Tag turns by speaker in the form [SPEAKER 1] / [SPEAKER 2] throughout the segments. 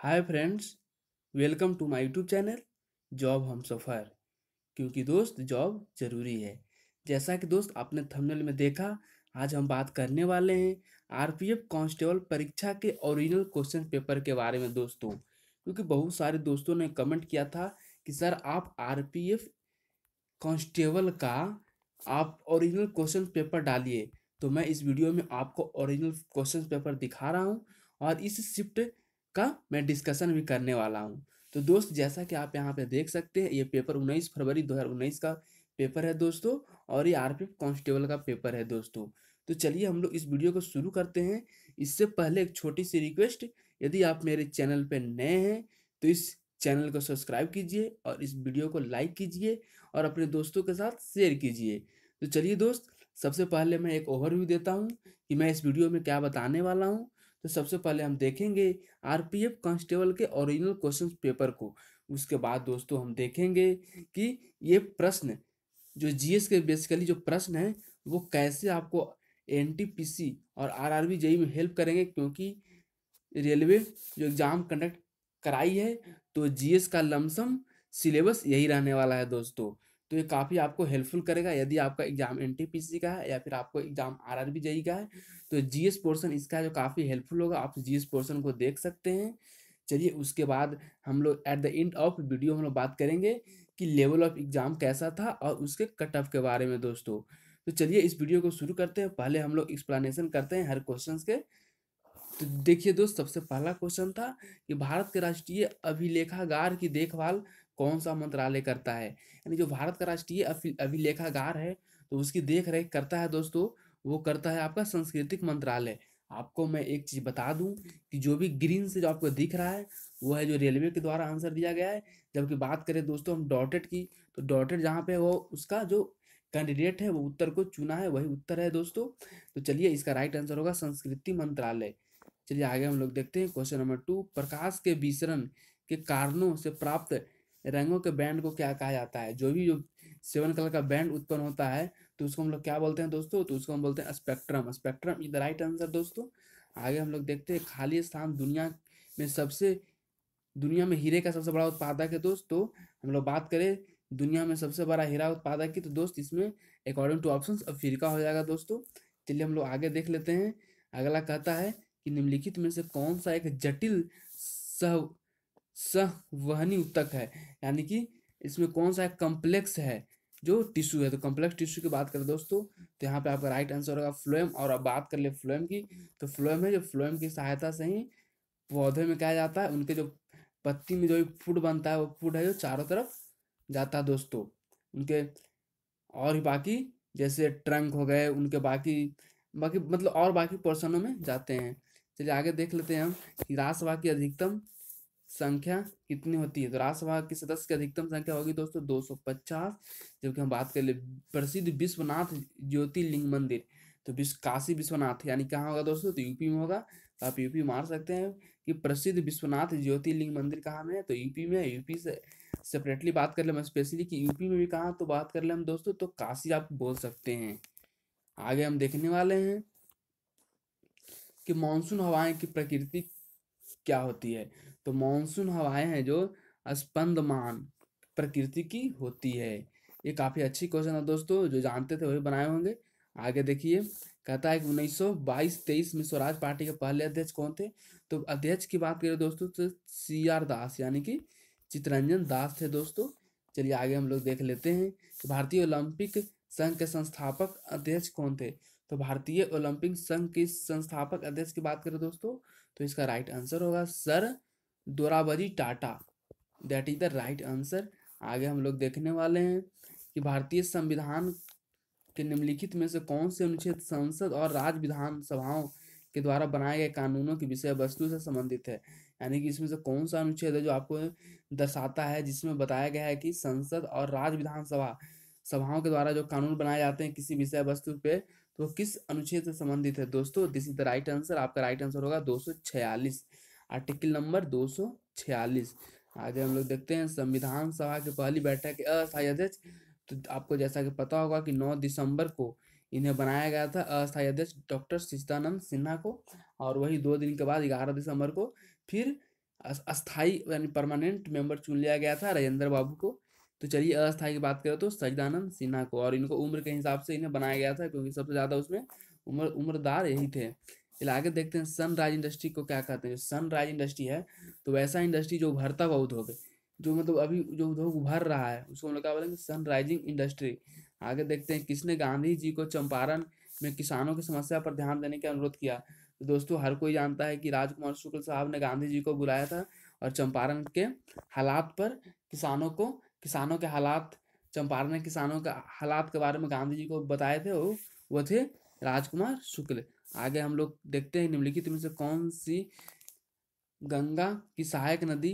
[SPEAKER 1] Hi friends, welcome to my YouTube channel job हम सफ़र। क्योंकि दोस्त जॉब ज़रूरी है। जैसा कि दोस्त आपने थंबनेल में देखा, आज हम बात करने वाले हैं आरपीएफ कांस्टेबल परीक्षा के ओरिजिनल क्वेश्चन पेपर के बारे में दोस्तों। क्योंकि बहुत सारे दोस्तों ने कमेंट किया था कि सर आप आरपीएफ कांस्टेबल का आप ओरिजिनल क्वेश्चन पेपर डालिए। तो मैं इस वीडियो में आपको ओरिजिनल क्वेश्चन पेपर दिखा रहा हूँ और इस शिफ्ट का मैं डिस्कशन भी करने वाला हूँ। तो दोस्त जैसा कि आप यहाँ पे देख सकते हैं, ये पेपर 19 फरवरी 2019 का पेपर है दोस्तों। और ये आरपीएफ कांस्टेबल का पेपर है दोस्तों। तो चलिए हम लोग इस वीडियो को शुरू करते हैं। इससे पहले एक छोटी सी रिक्वेस्ट, यदि आप मेरे चैनल पे नए हैं तो इस चैनल को सब्सक्राइब कीजिए और इस वीडियो को लाइक कीजिए और अपने दोस्तों के साथ शेयर कीजिए। तो चलिए दोस्त, सबसे पहले मैं एक ओवरव्यू देता हूँ कि मैं इस वीडियो में क्या बताने वाला हूँ। तो सबसे पहले हम देखेंगे आरपीएफ कांस्टेबल के ओरिजिनल क्वेश्चन पेपर को। उसके बाद दोस्तों हम देखेंगे कि ये प्रश्न जो जीएस के बेसिकली जो प्रश्न है वो कैसे आपको एनटीपीसी और आरआरबी जेई में हेल्प करेंगे। क्योंकि रेलवे जो एग्ज़ाम कंडक्ट कराई है तो जीएस का लमसम सिलेबस यही रहने वाला है दोस्तों। तो ये काफ़ी आपको हेल्पफुल करेगा यदि आपका एग्ज़ाम एनटीपीसी का है या फिर आपको एग्ज़ाम आरआरबी जेई का है। तो जीएस पोर्शन इसका जो काफ़ी हेल्पफुल होगा, आप जीएस पोर्शन को देख सकते हैं। चलिए उसके बाद हम लोग at the end of video हम लोग बात करेंगे कि लेवल ऑफ एग्ज़ाम कैसा था और उसके कट ऑफ के बारे में दोस्तों। तो चलिए इस वीडियो को शुरू करते हैं। पहले हम लोग एक्सप्लेनेशन करते हैं हर क्वेश्चन के। तो देखिए दोस्त, सबसे पहला क्वेश्चन था कि भारत के राष्ट्रीय अभिलेखागार की देखभाल कौन सा मंत्रालय करता है। यानी जो भारत का राष्ट्रीय अभिलेखागार है तो उसकी देख रेख करता है दोस्तों, वो करता है आपका सांस्कृतिक मंत्रालय। आपको मैं एक चीज बता दूं कि जो भी ग्रीन से जो आपको दिख रहा है वो है जो रेलवे के द्वारा आंसर दिया गया है। जबकि बात करें दोस्तों हम डॉटेड की, तो डॉटेड जहाँ पे वो उसका जो कैंडिडेट है वो उत्तर को चुना है वही उत्तर है दोस्तों। तो चलिए इसका राइट आंसर होगा संस्कृति मंत्रालय। चलिए आगे हम लोग देखते हैं क्वेश्चन नंबर 2। प्रकाश के विसरण के कारणों से प्राप्त रंगों के बैंड को क्या कहा जाता है। जो 7 कलर का बैंड उत्पन्न होता है तो उसको हम लोग क्या बोलते हैं दोस्तों, तो उसको हम बोलते हैं spectrum. Spectrum is the right answer दोस्तों। आगे हम लोग देखते हैं खाली स्थान दुनिया में हीरे का सबसे बड़ा उत्पादक है दोस्तों। हम लोग बात करें दुनिया में सबसे बड़ा हीरा उत्पादक की, तो दोस्त इसमें अकॉर्डिंग टू ऑप्शंस अफ्रीका हो जाएगा दोस्तों। चलिए हम लोग आगे देख लेते हैं। अगला कहता है कि निम्नलिखित में से कौन सा एक जटिल सह संवहनी ऊतक है। यानी कि इसमें कौन सा एक कॉम्प्लेक्स है जो टिश्यू है। तो कॉम्प्लेक्स टिश्यू की बात करें दोस्तों तो यहाँ पे आपका राइट आंसर होगा फ्लोएम। और अब बात कर ले फ्लोएम की, तो फ्लोएम है जो फ्लोएम की सहायता से ही पौधे में क्या जाता है, उनके जो पत्ती में जो फूड बनता है वो फूड है जो चारों तरफ जाता है दोस्तों उनके। और भी बाकी जैसे ट्रंक हो गए उनके बाकी बाकी मतलब और बाकी पोर्शनों में जाते हैं। चलिए आगे देख लेते हैं हम कि राज्यसभा की अधिकतम संख्या कितनी होती है। तो राज्यसभा के सदस्य की अधिकतम संख्या होगी दोस्तों 250। जबकि हम बात कर ले प्रसिद्ध विश्वनाथ ज्योतिर्लिंग मंदिर, तो काशी विश्वनाथ यानी कहाँ होगा दोस्तों, तो यूपी में होगा। तो आप यूपी मार सकते हैं कि प्रसिद्ध विश्वनाथ ज्योतिर्लिंग मंदिर कहाँ में है, तो यूपी में है। यूपी से सेपरेटली बात कर ले हम स्पेशली कि यूपी में भी कहाँ, तो बात कर ले हम दोस्तों तो काशी आप बोल सकते हैं। आगे हम देखने वाले हैं कि मानसून हवाएं की प्रकृति क्या होती है। तो मानसून हवाएं हैं जो स्पंदमान प्रकृति की होती है। ये काफी अच्छी क्वेश्चन है दोस्तों, जो जानते थे वही बनाए होंगे। आगे देखिए, कहता है कि 1922-23 में स्वराज पार्टी के पहले अध्यक्ष कौन थे। तो अध्यक्ष की बात करें दोस्तों तो CR दास यानी कि चित्तरंजन दास थे दोस्तों। चलिए आगे हम लोग देख लेते हैं कि भारतीय ओलंपिक संघ के संस्थापक अध्यक्ष कौन थे। तो भारतीय ओलंपिक संघ के संस्थापक अध्यक्ष की बात करें दोस्तों तो इसका राइट आंसर होगा sir Dorabji Tata. That is the right answer. आगे हम लोग देखने वाले हैं कि भारतीय संविधान के निम्नलिखित में से कौन से अनुच्छेद संसद और राज्य विधानसभाओं के द्वारा बनाए गए कानूनों की विषय वस्तु से संबंधित है। यानी कि इसमें से कौन सा अनुच्छेद है जो आपको दर्शाता है जिसमें बताया गया है कि संसद और राज्य विधानसभा सभाओं के द्वारा जो कानून बनाए जाते हैं किसी विषय वस्तु पे, तो किस अनुच्छेद से संबंधित है दोस्तों। This is the right answer. आपका राइट आंसर होगा 246, आर्टिकल नंबर 246। आगे हम लोग देखते हैं संविधान सभा की पहली बैठक के अस्थायी अध्यक्ष। तो आपको जैसा कि पता होगा कि 9 दिसंबर को इन्हें बनाया गया था अस्थायी अध्यक्ष डॉक्टर सच्चिदानंद सिन्हा को। और वही 2 दिन के बाद 11 दिसंबर को फिर अस्थाई यानी परमानेंट मेंबर चुन लिया गया था राजेंद्र बाबू को। तो चलिए अस्थाई की बात करें तो सच्चिदानंद सिन्हा को, और इनको उम्र के हिसाब से इन्हें बनाया गया था क्योंकि सबसे ज़्यादा उसमें उम्रदार यही थे। चलिए आगे देखते हैं सनराइज इंडस्ट्री को क्या कहते हैं। जो सनराइज इंडस्ट्री है तो वैसा इंडस्ट्री जो उभरता हुआ उद्योग है, जो मतलब अभी जो उद्योग उभर रहा है उसको हम लोग क्या बोलेंगे, सनराइजिंग इंडस्ट्री। आगे देखते हैं किसने गांधी जी को चंपारण में किसानों की समस्या पर ध्यान देने का अनुरोध किया। तो दोस्तों हर कोई जानता है कि राजकुमार शुक्ल साहब ने गांधी जी को बुलाया था और चंपारण के हालात पर किसानों के हालात, चंपारण में किसानों के हालात के बारे में गांधी जी को बताए थे, वो थे राजकुमार शुक्ल। आगे हम लोग देखते हैं निम्नलिखित में से कौन सी गंगा की सहायक नदी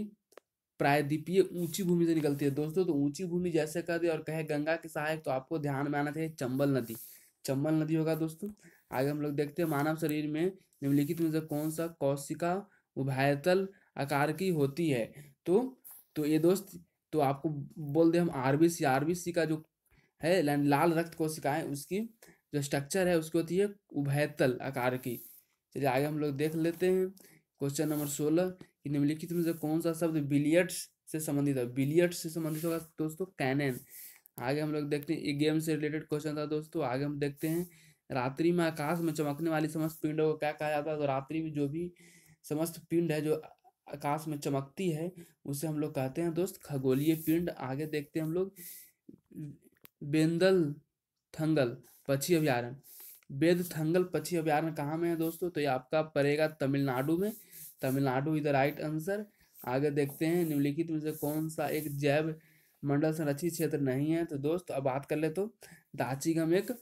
[SPEAKER 1] प्रायद्वीपीय ऊंची भूमि से निकलती है। दोस्तों तो ऊंची भूमि जैसे कर दे और कहे गंगा की सहायक, तो आपको ध्यान में आना चाहिए चंबल नदी। चंबल नदी होगा दोस्तों। आगे हम लोग देखते हैं मानव शरीर में निम्नलिखित में से कौन सा कोशिका उभयतल आकार की होती है। तो ये दोस्त, तो आपको बोल दे हम आरबीसी का जो है लाल रक्त कोशिकाएं, उसकी जो स्ट्रक्चर है उसकी होती है उभयतल आकार की। चलिए आगे हम लोग देख लेते हैं क्वेश्चन नंबर 16 कि निम्नलिखित में से कौन सा शब्द बिलियर्ड्स से संबंधित है। बिलियर्ड्स से संबंधित होगा दोस्तों कैनन। आगे हम लोग देखते हैं, ये गेम से रिलेटेड क्वेश्चन था दोस्तों। आगे हम देखते हैं रात्रि में आकाश में चमकने वाली समस्त पिंडों को क्या कहा जाता है। तो रात्रि में जो भी समस्त पिंड है जो आकाश में चमकती है उसे हम लोग कहते हैं दोस्त खगोलीय पिंड। आगे देखते हैं हम लोग बेंदल थंगल पक्षी अभ्यारण्य। बेदथंगल पक्षी अभ्यारण्य कहाँ में है दोस्तों, तो ये आपका पड़ेगा तमिलनाडु में। Tamil Nadu is the right answer. आगे देखते हैं निम्नलिखित में से कौन सा एक जैव मंडल संरक्षित क्षेत्र नहीं है। तो दोस्त अब बात कर ले तो दाचिगम एक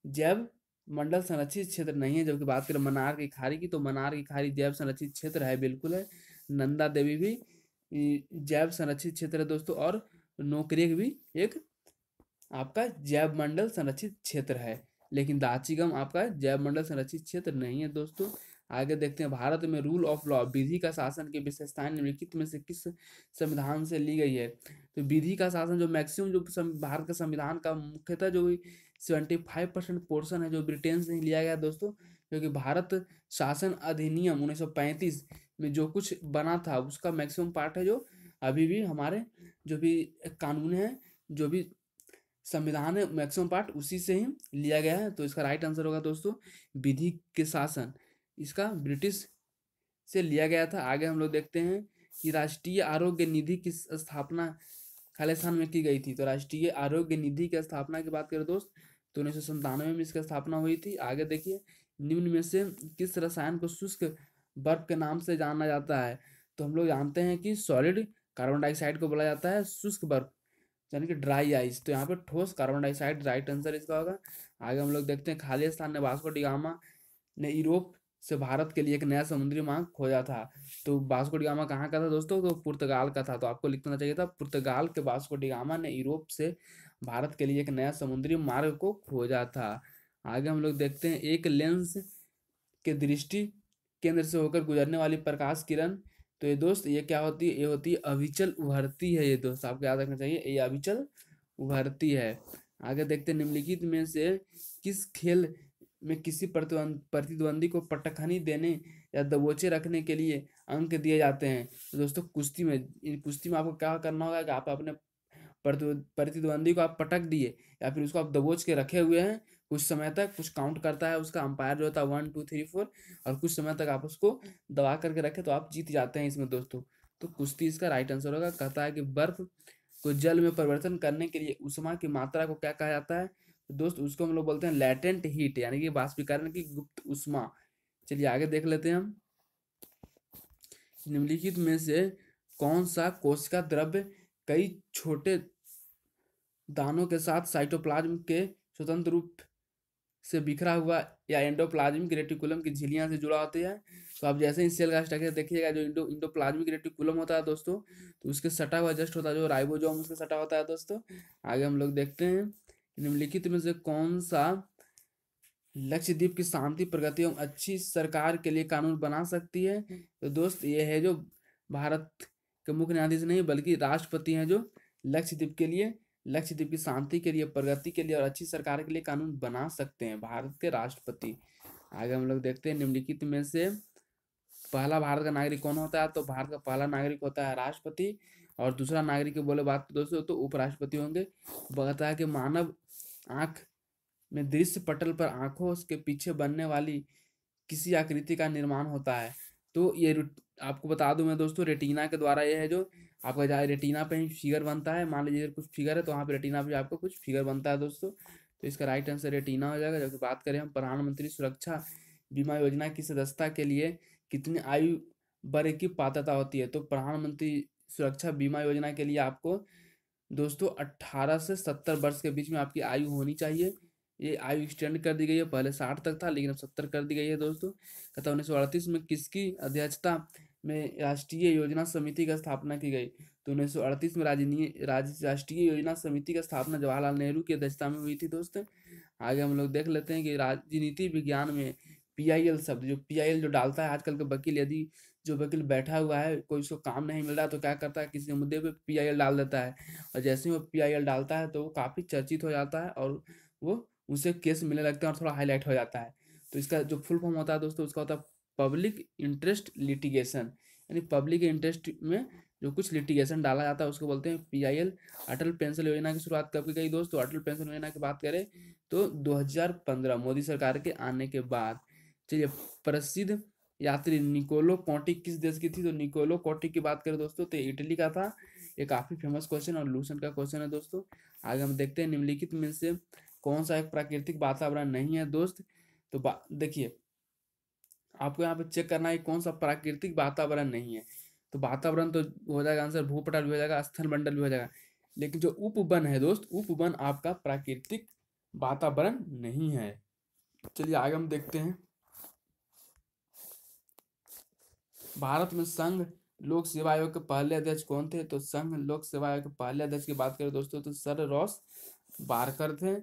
[SPEAKER 1] जैव मंडल संरक्षित क्षेत्र नहीं है। जबकि बात करें मनार की खाड़ी की, तो मनार की खाड़ी जैव संरक्षित क्षेत्र है, बिल्कुल है। नंदा देवी भी जैव संरक्षित क्षेत्र है दोस्तों, और नोकरेक भी एक आपका जैव मंडल संरक्षित क्षेत्र है। लेकिन दाचिगम आपका जैव मंडल संरक्षित क्षेत्र नहीं है दोस्तों। आगे देखते हैं भारत में रूल ऑफ लॉ विधि का शासन की विशेषताएं निम्नलिखित में से किस संविधान से ली गई है। तो विधि का शासन जो मैक्सिमम जो भारत का संविधान का मुख्यतः जो 75% पोर्शन है जो ब्रिटेन से ही लिया गया दोस्तों। क्योंकि भारत शासन अधिनियम 1935 में जो कुछ बना था उसका मैक्सिमम पार्ट है जो अभी भी हमारे जो भी कानून है, जो भी संविधान है, मैक्सिमम पार्ट उसी से ही लिया गया है। तो इसका राइट आंसर होगा दोस्तों विधि के शासन, इसका ब्रिटिश से लिया गया था। आगे हम लोग देखते हैं कि राष्ट्रीय आरोग्य निधि की स्थापना खालिस्तान में की गई थी। तो राष्ट्रीय आरोग्य निधि की स्थापना की बात करें दोस्त तो 1997 में इसकी स्थापना हुई थी। आगे देखिए निम्न में से किस रसायन को शुष्क बर्फ के नाम से जाना जाता है। तो हम लोग जानते हैं कि सॉलिड कार्बन डाइऑक्साइड को बोला जाता है शुष्क बर्फ, यानी कि ड्राई आइस। तो यहाँ पे ठोस कार्बन डाइऑक्साइड राइट आंसर इसका होगा। आगे हम लोग देखते हैं खालिस्तान ने वास्को डी गामा ने यूरोप से भारत के लिए एक नया समुद्री मार्ग खोजा था। तो वास्को डी गामा कहाँ का था दोस्तों, तो पुर्तगाल का था। तो आपको लिखना चाहिए था पुर्तगाल के वास्को डी गामा ने यूरोप से भारत के लिए एक नया समुद्री मार्ग को खोजा था। आगे हम लोग देखते हैं एक लेंस के दृष्टि केंद्र से होकर गुजरने वाली प्रकाश किरण, तो ये दोस्त ये क्या होती है, ये होती है अविचल उभरती है। ये दोस्त आपको याद रखना चाहिए, ये अविचल उभरती है। आगे देखते हैं निम्नलिखित में से किस खेल में किसी प्रतिद्वंदी को पटखनी देने या दबोचे रखने के लिए अंक दिए जाते हैं। तो दोस्तों कुश्ती में आपको क्या करना होगा कि आप अपने प्रतिद्वंदी को आप पटक दिए या फिर उसको आप दबोच के रखे हुए हैं कुछ समय तक, कुछ काउंट करता है उसका अंपायर जो होता है 1 2 3 4, और कुछ समय तक आप उसको दबा करके रखे तो आप जीत जाते हैं इसमें दोस्तों। तो कुश्ती इसका राइट आंसर होगा। कहता है कि बर्फ को जल में परिवर्तन करने के लिए उष्मा की मात्रा को क्या कहा जाता है। तो दोस्त उसको हम लोग बोलते हैं लैटेंट हीट, यानी कि बाष्पीकरण की गुप्त उष्मा। चलिए आगे देख लेते हैं हम निम्नलिखित में से कौन सा कोशिका द्रव्य कई छोटे दानों के साथ साइटोप्लाज्म के स्वतंत्र रूप से बिखरा हुआ या एंडोप्लाज्मिक रेटिकुलम की झिल्लियां से जुड़ा होता है। तो आप जैसे ही सेल का स्ट्रक्चर देखिएगा जो इंडोप्लाज्मिक रेटिकुलम होता है दोस्तों, तो उसके सटा हुआ जस्ट होता है जो राइबोसोम उसके सटा होता है दोस्तों। आगे हम लोग देखते हैं निम्नलिखित में से कौन सा लक्षद्वीप की शांति प्रगति एवं अच्छी सरकार के लिए कानून बना सकती है। तो दोस्त ये है जो भारत के मुख्य न्यायाधीश नहीं बल्कि राष्ट्रपति हैं जो लक्षद्वीप के लिए, लक्षद्वीप की शांति के लिए, प्रगति के लिए और अच्छी सरकार के लिए कानून बना सकते हैं, भारत के राष्ट्रपति। आगे हम लोग देखते हैं निम्नलिखित में से पहला भारत का नागरिक कौन होता है? तो भारत का पहला नागरिक होता है राष्ट्रपति, और दूसरा नागरिक की बोले बात तो दोस्तों तो उपराष्ट्रपति होंगे। बताया कि मानव आंख में दृश्य पटल पर आंखों के पीछे बनने वाली किसी आकृति का निर्माण होता है। तो ये आपको बता दूं मैं दोस्तों, रेटिना के द्वारा ये है जो आपका जहाँ रेटिना पे ही फिगर बनता है। मान लीजिए कुछ फिगर है तो वहाँ पे रेटिना पे आपको कुछ फिगर बनता है दोस्तों। तो इसका राइट आंसर रेटिना हो जाएगा। जब बात करें हम प्रधानमंत्री सुरक्षा बीमा योजना की सदस्यता के लिए कितनी आयु वर्ग की पात्रता होती है? तो प्रधानमंत्री सुरक्षा बीमा योजना के लिए आपको दोस्तों 18 से 70 वर्ष के बीच में आपकी आयु होनी चाहिए। ये आयु एक्सटेंड कर दी गई है, पहले 60 तक था लेकिन अब 70 कर दी गई है दोस्तों। कहता 1938 में किसकी अध्यक्षता में राष्ट्रीय योजना समिति की स्थापना की गई? तो 1938 में राष्ट्रीय योजना समिति की स्थापना जवाहरलाल नेहरू की अध्यक्षता में हुई थी दोस्तों। आगे हम लोग देख लेते हैं कि राजनीति विज्ञान में PIL शब्द, जो PIL जो डालता है आजकल के वकील, यदि जो वकील बैठा हुआ है कोई उसको काम नहीं मिल रहा तो क्या करता है, किसी मुद्दे पे PIL डाल देता है, और जैसे ही वो PIL डालता है तो वो काफ़ी चर्चित हो जाता है और वो उसे केस मिलने लगते हैं और थोड़ा हाईलाइट हो जाता है। तो इसका जो फुल फॉर्म होता है दोस्तों उसका होता है पब्लिक इंटरेस्ट लिटिगेशन, यानी पब्लिक इंटरेस्ट में जो कुछ लिटिगेशन डाला जाता है उसको बोलते हैं PIL। अटल पेंशन योजना की शुरुआत कब की गई दोस्तों? अटल पेंशन योजना की बात करें तो 2015 मोदी सरकार के आने के बाद। चलिए, प्रसिद्ध यात्री निकोलो कोंटी किस देश की थी? तो निकोलो कोंटी की बात करें दोस्तों तो इटली का था। ये काफ़ी फेमस क्वेश्चन और लूसेंट का क्वेश्चन है दोस्तों। आगे हम देखते हैं निम्नलिखित में से कौन सा एक प्राकृतिक वातावरण नहीं है दोस्त? तो देखिए, आपको यहाँ पे चेक करना है कौन सा प्राकृतिक वातावरण नहीं है। तो वातावरण तो हो जाएगा आंसर, भूपटल भी हो जाएगा, स्थल मंडल भी हो जाएगा, लेकिन जो उपवन है दोस्त, उपवन आपका प्राकृतिक वातावरण नहीं है। चलिए आगे हम देखते हैं, भारत में संघ लोक सेवा आयोग के पहले अध्यक्ष कौन थे? तो संघ लोक सेवा आयोग के पहले अध्यक्ष की बात करें दोस्तों तो सर रॉस बारकर थे।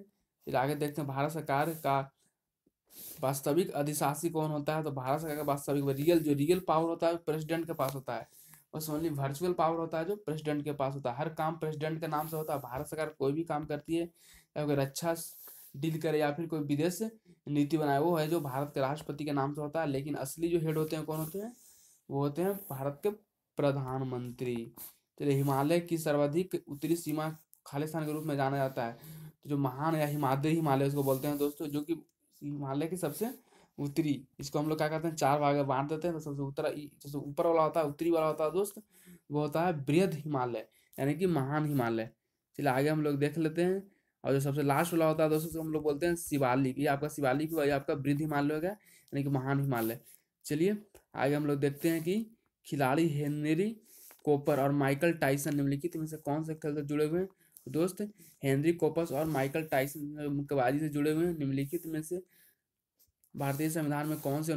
[SPEAKER 1] फिर आगे देखते हैं भारत सरकार का वास्तविक अधिशासी कौन होता है? तो भारत सरकार का वास्तविक रियल पावर होता है प्रेसिडेंट के पास होता है, बस ओनली वर्चुअल पावर होता है जो प्रेसिडेंट के पास होता है। हर काम प्रेसिडेंट के नाम से होता है। भारत सरकार कोई भी काम करती है, या कोई रक्षा डील करे या फिर कोई विदेश नीति बनाए, वो है जो भारत के राष्ट्रपति के नाम से होता है। लेकिन असली जो हेड होते हैं कौन होते हैं? वो होते हैं भारत के प्रधानमंत्री। चलिए, हिमालय की सर्वाधिक उत्तरी सीमा खालिस्तान के रूप में जाना जाता है। तो जो महान या हिमाद्री हिमालय उसको बोलते हैं दोस्तों, जो कि हिमालय की सबसे उत्तरी, इसको हम लोग क्या कहते हैं, चार भाग में बांट देते हैं। तो सबसे सबसे ऊपर वाला होता है, उत्तरी वाला होता है दोस्त, वो होता है बृहद हिमालय, यानी कि महान हिमालय। चलिए आगे हम लोग देख लेते हैं, और जो सबसे लास्ट वाला होता है दोस्तों उसको हम लोग बोलते हैं शिवालिक। ये आपका शिवालिक हुआ, ये आपका बृहद हिमालय हो गया, यानी कि महान हिमालय। चलिए आगे हम लोग देखते हैं कि खिलाड़ी हेनरी कोपर और माइकल टाइसन निम्नलिखित में से कौन से खेल से जुड़े हुए हैं? दोस्त, हेनरी कोपस और माइकल टाइसन मुक्केबाजी से जुड़े हुए हैं। निम्नलिखित में से भारतीय संविधान में कौन सी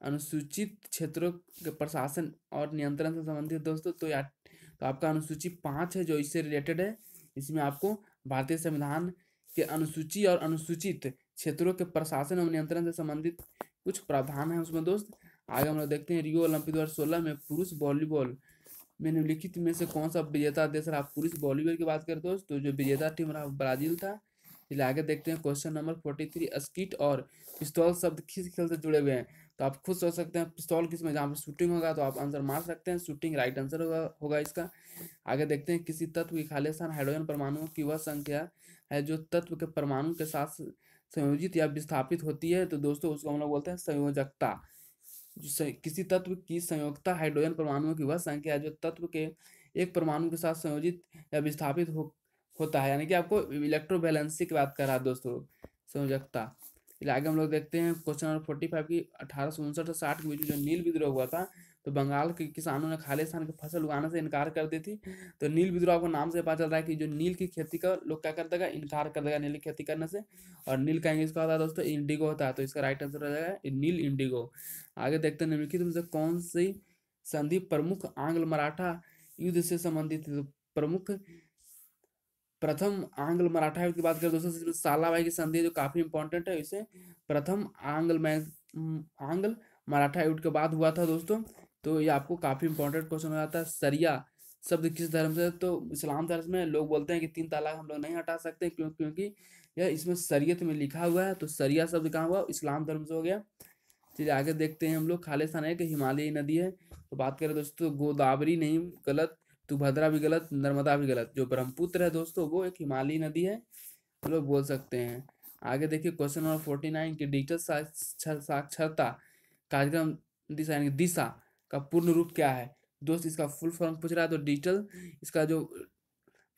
[SPEAKER 1] अनुसूचित क्षेत्रों के प्रशासन और नियंत्रण से संबंधित दोस्तों? तो आपका अनुसूची 5 है जो इससे रिलेटेड है। इसमें आपको भारतीय संविधान के अनुसूची और अनुसूचित क्षेत्रों के प्रशासन और नियंत्रण से संबंधित कुछ प्रावधान है उसमें दोस्त। आगे हम लोग देखते हैं, रियो ओलंपिक 2016 में पुरुष वॉलीबॉल में निम्नलिखित में से कौन सा विजेता देश रहा? पुरुष वॉलीबॉल की बात करें दोस्त तो जो विजेता टीम रहा ब्राजील था। चलिए आगे देखते हैं, क्वेश्चन नंबर 43, स्कीट और पिस्तौल शब्द किस खेल से जुड़े हुए हैं? तो आप खुद सोच सकते हैं पिस्तौल किस में, जहाँ पर शूटिंग होगा तो आप आंसर मार सकते हैं, शूटिंग राइट आंसर होगा इसका। आगे देखते हैं, किसी तत्व की खालिस्तान हाइड्रोजन परमाणुओं की वह संख्या है जो तत्व के परमाणु के साथ संयोजित या विस्थापित होती है। तो दोस्तों उसको हम लोग बोलते हैं संयोजकता। किसी तत्व की संयोजकता हाइड्रोजन परमाणुओं की वह संख्या है जो तत्व के एक परमाणु के साथ संयोजित या विस्थापित होता है, यानी कि आपको इलेक्ट्रोवैलेंसी की बात कर रहा है दोस्तों, संयोजकता। फिर आगे हम लोग देखते हैं, क्वेश्चन नंबर 45 की 1859 से 60 के बीच में जो नील विद्रोह हुआ था, तो बंगाल के किसानों ने खालिस्तान की फसल उगाने से इनकार कर दी थी। तो नील विद्रोह को नाम से पता चल रहा है कि जो नील की खेती का लोग क्या कर देगा, इनकार कर देगा नील की खेती करने से। और नील का इंग्लिश का होता है दोस्तों इंडिगो होता है, तो इसका राइट आंसर हो जाएगा नील इंडिगो। आगे देखते हैं, निम्नलिखित में से कौन सी संधि प्रमुख आंग्ल मराठा युद्ध से संबंधित है? तो प्रथम आंग्ल मराठा युद्ध की बात करें दोस्तों, इसमें सालाबाई की संधि जो काफी इंपॉर्टेंट है, इसे प्रथम आंग्ल मराठा युद्ध के बाद हुआ था दोस्तों। तो ये आपको काफी इंपॉर्टेंट क्वेश्चन हो जाता है। सरिया शब्द किस धर्म से? तो इस्लाम धर्म में लोग बोलते हैं कि 3 तलाक हम लोग नहीं हटा सकते क्योंकि यह इसमें शरीयत में लिखा हुआ है। तो सरिया शब्द कहाँ हुआ? इस्लाम धर्म से हो गया। चलिए आगे देखते हैं हम लोग। खालिस्तान एक हिमालयी नदी है। तो बात करें दोस्तों, गोदावरी नहीं गलत, तुंगभद्रा भी गलत, नर्मदा भी गलत। जो ब्रह्मपुत्र है दोस्तों वो एक हिमालयी नदी है, हम लोग बोल सकते हैं। आगे देखिए क्वेश्चन नंबर 49 की डिजिटल साक्षरता कार्यक्रम दिशा यानी दिशा का पूर्ण रूप क्या है। दोस्त इसका फुल फॉर्म पूछ रहा है, तो डिजिटल इसका जो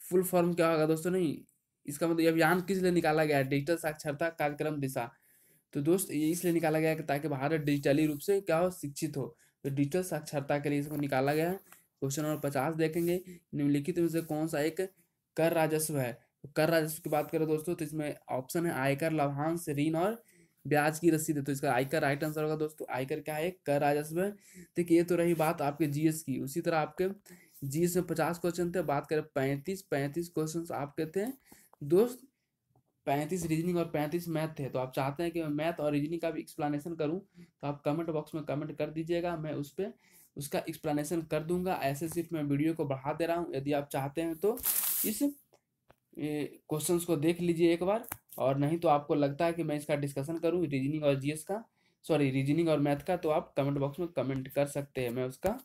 [SPEAKER 1] फुल फॉर्म क्या होगा दोस्तों, नहीं इसका मतलब अभियान किस लिए निकाला गया है, डिजिटल साक्षरता कार्यक्रम दिशा। तो दोस्त ये इसलिए निकाला गया है कि ताकि भारत डिजिटली रूप से क्या हो, शिक्षित हो। तो डिजिटल साक्षरता के लिए इसको निकाला गया है। क्वेश्चन नंबर 50 देखेंगे, निम्नलिखित में से कौन सा एक कर राजस्व है। तो कर राजस्व की बात करें दोस्तों, तो इसमें ऑप्शन है आयकर, लाभांश, ऋण और ब्याज की रसीद है। तो इसका आयकर राइट आंसर होगा दोस्तों। आयकर क्या है, कर राजस्व है। देखिए ये तो रही बात आपके जीएस की। उसी तरह आपके जीएस में 50 क्वेश्चन थे, बात करें 35 क्वेश्चन आपके थे दोस्त। 35 रीजनिंग और 35 मैथ थे। तो आप चाहते हैं कि मैं मैथ और रीजनिंग का भी एक्सप्लेनेशन करूं, तो आप कमेंट बॉक्स में कमेंट कर दीजिएगा, मैं उस पर उसका एक्सप्लेनेशन कर दूंगा। ऐसे सिर्फ मैं वीडियो को बढ़ा दे रहा हूं। यदि आप चाहते हैं तो इस क्वेश्चंस को देख लीजिए एक बार, और नहीं तो आपको लगता है कि मैं इसका डिस्कशन करूं रीजनिंग और जीएस का, सॉरी रीजनिंग और मैथ का, तो आप कमेंट बॉक्स में कमेंट कर सकते हैं। मैं उसका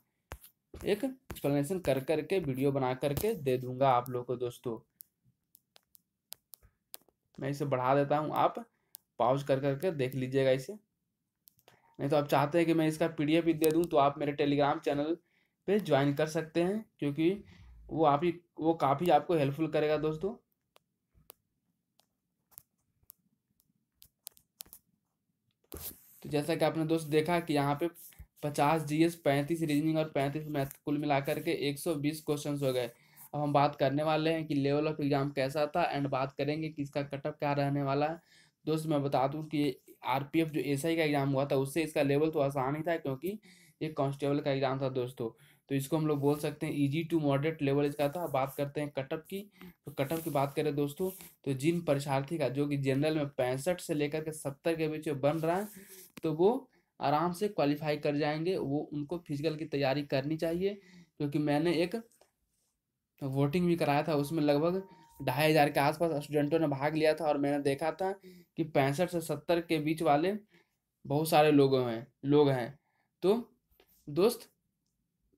[SPEAKER 1] एक एक्सप्लेनेशन कर करके वीडियो बना करके दे दूंगा आप लोग को दोस्तों। मैं इसे बढ़ा देता हूँ, आप पॉज कर करके देख लीजिएगा इसे। नहीं तो आप चाहते हैं कि मैं इसका पीडीएफ भी दे दूं, तो आप मेरे टेलीग्राम चैनल पे ज्वाइन कर सकते हैं, क्योंकि वो काफ़ी आपको हेल्पफुल करेगा दोस्तों। तो जैसा कि आपने दोस्त देखा कि यहाँ पे 50 जीएस, 35 रीजनिंग और 35 मैथ, कुल मिलाकर के 120 क्वेश्चन हो गए। अब हम बात करने वाले हैं कि लेवल ऑफ एग्जाम कैसा था, एंड बात करेंगे कि इसका कटअप क्या रहने वाला है। दोस्त मैं बता दूं कि आरपीएफ जो एसआई का एग्जाम हुआ था उससे इसका लेवल तो आसान ही था, क्योंकि ये कांस्टेबल का एग्जाम था दोस्तों। तो इसको हम लोग बोल सकते हैं इजी टू मॉडरेट लेवल इसका था। बात करते हैं कटअप की। तो कटअप की बात करें दोस्तों, तो जिन परीक्षार्थी का जो कि जनरल में 65 से लेकर के 70 के बीच में बन रहा है, तो वो आराम से क्वालिफाई कर जाएंगे। वो उनको फिजिकल की तैयारी करनी चाहिए, क्योंकि मैंने एक वोटिंग भी कराया था, उसमें लगभग 2500 के आसपास स्टूडेंटों ने भाग लिया था, और मैंने देखा था कि 65 से 70 के बीच वाले बहुत सारे लोग हैं। तो दोस्त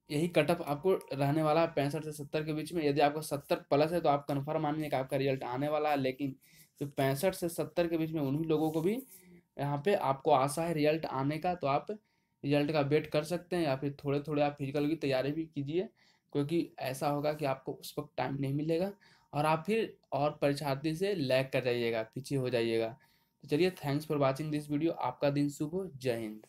[SPEAKER 1] यही कटअप आपको रहने वाला है 65 से 70 के बीच में। यदि आपको 70 प्लस है तो आप कन्फर्म मानिए कि आपका रिजल्ट आने वाला है। लेकिन जो 65 से 70 के बीच में, उन्हीं लोगों को भी यहाँ पे आपको आशा है रिजल्ट आने का। तो आप रिजल्ट का वेट कर सकते हैं, या फिर थोड़े थोड़े आप फिजिकल की तैयारी भी कीजिए, क्योंकि ऐसा होगा कि आपको उस वक्त टाइम नहीं मिलेगा, और आप फिर और परीक्षार्थी से लैग कर जाइएगा, पीछे हो जाइएगा। तो चलिए, thanks for watching this video. आपका दिन शुभ हो। जय हिंद।